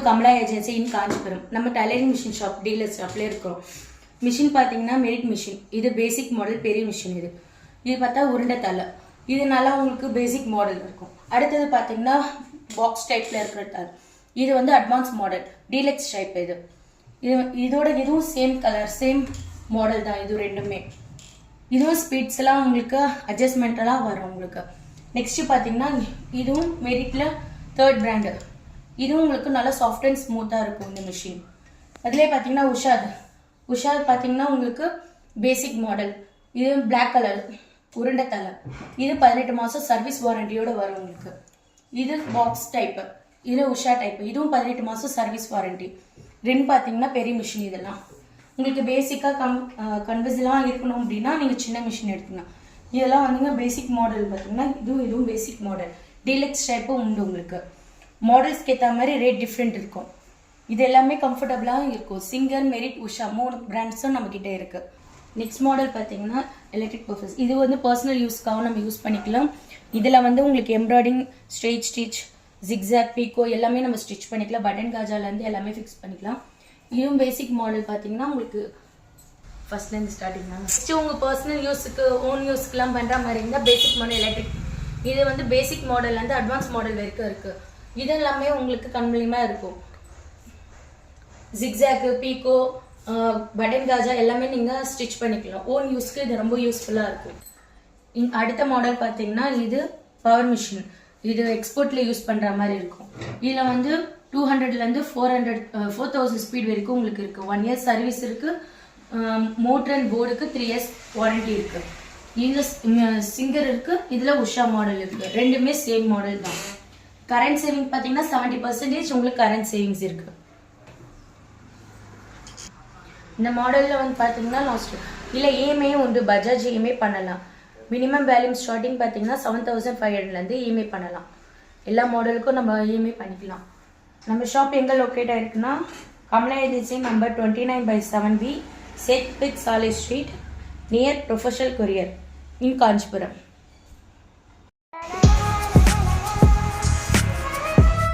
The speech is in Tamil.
கமலா ஏஜென்சி இன் காஞ்சிபுரம். நம்ம டைலரிங் மிஷின் ஷாப் டீலர் ஷாப்லேயே இருக்கிறோம். மிஷின் பார்த்தீங்கன்னா மெரிட் மிஷின். இது பேசிக் மாடல் பெரிய மிஷின். இது பார்த்தா உருண்டை தலை. இது நல்லா உங்களுக்கு பேசிக் மாடல் இருக்கும். அடுத்தது பார்த்தீங்கன்னா பாக்ஸ் டைப்பில் இருக்கிற தலை. இது வந்து அட்வான்ஸ் மாடல் டீலக்ஸ் டைப். இதுவும் சேம் கலர் சேம் மாடல் தான். இது ரெண்டுமே இதுவும் ஸ்பீட்ஸ் எல்லாம் உங்களுக்கு அட்ஜஸ்ட்மெண்ட் எல்லாம் வரும் உங்களுக்கு. நெக்ஸ்ட் பார்த்தீங்கன்னா இதுவும் மெரிட்ல 3rd பிராண்டு. இதுவும் உங்களுக்கு நல்லா சாஃப்ட் அண்ட் ஸ்மூத்தாக இருக்கும் இந்த மிஷின். அதுலேயே பார்த்தீங்கன்னா உஷாத் பார்த்தீங்கன்னா உங்களுக்கு பேசிக் மாடல். இது பிளாக் கலர் உருண்டை தலை. இது 18 மாதம் சர்வீஸ் வாரண்டியோட வரும் உங்களுக்கு. இது பாக்ஸ் டைப்பு. இது உஷா டைப்பு. இதுவும் 18 மாதம் சர்வீஸ் வாரண்டி. ரெண்டு பார்த்தீங்கன்னா பெரிய மிஷின். இதெல்லாம் உங்களுக்கு பேசிக்காக கன்வெர்ஸ்லாம் இருக்கணும் அப்படின்னா நீங்கள் சின்ன மிஷின் எடுத்துங்க. இதெல்லாம் வந்துங்க பேசிக் மாடல் பார்த்தீங்கன்னா இதுவும் பேசிக் மாடல். டீலக்ஸ் டைப்பும் உண்டு உங்களுக்கு. மாடல்ஸ்க்கு ஏற்ற மாதிரி ரேட் டிஃப்ரெண்ட் இருக்கும். இது எல்லாமே கம்ஃபர்டபுளாக இருக்கும். சிங்கர், மெரிட், உஷா 3 பிராண்ட்ஸும் நம்மக்கிட்ட இருக்குது. நெக்ஸ்ட் மாடல் பார்த்தீங்கன்னா எலக்ட்ரிக் பர்ஃபஸ். இது வந்து பர்சனல் யூஸ்க்காகவும் நம்ம யூஸ் பண்ணிக்கலாம். இதில் வந்து உங்களுக்கு எம்ப்ராய்டிங், ஸ்ட்ரெயிட் ஸ்டிச், ஜிக்ஸாக், பீக்கோ எல்லாமே நம்ம ஸ்டிச் பண்ணிக்கலாம். பட்டன் காஜாலேருந்து எல்லாமே ஃபிக்ஸ் பண்ணிக்கலாம். இதுவும் பேசிக் மாடல் பார்த்தீங்கன்னா உங்களுக்கு ஃபர்ஸ்ட்லேருந்து ஸ்டார்டிங் தான். நெக்ஸ்ட் உங்கள் பர்சனல் யூஸுக்கு ஓன் யூஸ்க்குலாம் பண்ணுற மாதிரி இருந்தால் பேசிக் மாடல் எலக்ட்ரிக். இது வந்து பேசிக் மாடல்லேருந்து அட்வான்ஸ் மாடல் வரைக்கும் இருக்குது. இது எல்லாமே உங்களுக்கு கன்வீனியமாக இருக்கும். ஜிக்ஸாக்கு, பீக்கோ, பட்டன் காஜா எல்லாமே நீங்கள் ஸ்டிச் பண்ணிக்கலாம். ஓன் யூஸ்க்கு இது ரொம்ப யூஸ்ஃபுல்லாக இருக்கும். அடுத்த மாடல் பார்த்தீங்கன்னா இது பவர் மிஷின். இது எக்ஸ்போர்ட்டில் யூஸ் பண்ணுற மாதிரி இருக்கும். இதில் வந்து 200லேருந்து 4000 ஸ்பீட் வரைக்கும் உங்களுக்கு இருக்குது. 1 year சர்வீஸ் இருக்குது. மோட்டர் அண்ட் போர்டுக்கு 3 years வாரண்டி இருக்குது. இதில் சிங்கர் இருக்குது. இதில் உஷா மாடல் இருக்குது. ரெண்டுமே சேம் மாடல் தான். கரண்ட் சேவிங் பார்த்தீங்கன்னா 70% உங்களுக்கு கரண்ட் சேவிங்ஸ் இருக்குது. இந்த மாடலில் வந்து பார்த்தீங்கன்னா லாஸ்ட் இல்லை இஎம்ஐ உண்டு. பஜாஜ் இஎம்ஐ பண்ணலாம். மினிமம் வேல்யூம் ஸ்டார்டிங் பார்த்தீங்கன்னா 7500லேருந்து இஎம்ஐ பண்ணலாம். எல்லா மாடலுக்கும் நம்ம இஎம்ஐ பண்ணிக்கலாம். நம்ம ஷாப் எங்கே லொக்கேட் ஆகிருக்குன்னா கமலா ஏஜென்சி நம்பர் 29/7B, சேத்பிக் சாலை street, near professional courier in Kanchipuram.